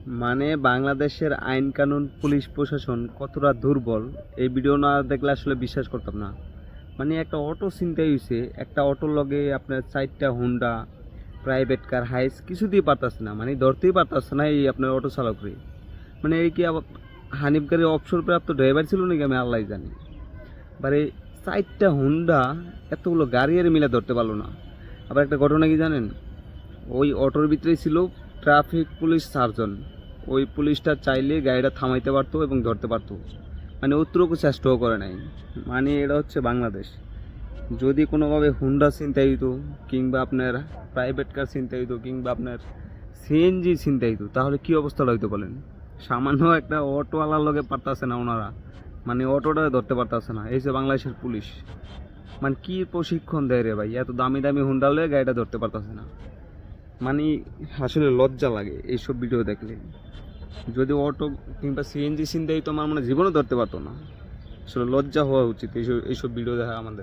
মানে বাংলাদেশের আইন কানুন পুলিশ প্রশাসন কতটা দুর্বল এই ভিডিও না দেখলে আসলে বিশ্বাস করতাম না। মানে একটা অটো ছিনতাই হয়েছে, একটা অটোর লগে আপনার 4টা হুন্ডা, প্রাইভেট কার, হাইস কিছুতেই পারতাছে না, মানে ধরতেই পারতাছে না এই আপনার অটো চালকরে। মানে এই কি হানিফ গাড়ির অবসরপ্রাপ্ত ড্রাইভার ছিল নাকি আমি আল্লাহ জানি। এবারে 4টা হুন্ডা এতগুলো গাড়ি আর মিলে ধরতে পারলো না। আবার একটা ঘটনা কি জানেন, ওই অটোর ভিতরেই ছিল ট্রাফিক পুলিশ সার্জন। ওই পুলিশটা চাইলে গাড়িটা থামাইতে পারতো এবং ধরতে পারতো, মানে অতটুকু চেষ্টাও করে নাই। মানে এটা হচ্ছে বাংলাদেশ। যদি কোনোভাবে হুন্ডা ছিনতাই হইতো, কিংবা আপনার প্রাইভেট কার ছিনতাই হইতো, কিংবা আপনার সিএনজি ছিনতাই হইতো, তাহলে কী অবস্থা হইতো বলেন। সামান্য একটা অটোওয়ালার লগে পারতাছে না ওনারা, মানে অটোটা ধরতে পারতাছে না। এই যে বাংলাদেশের পুলিশ, মানে কি প্রশিক্ষণ দেয় রে ভাই, এত দামি দামি হুন্ডা লয়ে গাড়িটা ধরতে পারতাছে না। মানে আসলে লজ্জা লাগে এইসব ভিডিও দেখলে। যদি অটো কিংবা সিএনজি ছিনতাই তো আমার মানে জীবনও ধরতে পারতো না। আসলে লজ্জা হওয়া উচিত এইসব এইসব ভিডিও দেখা আমাদের।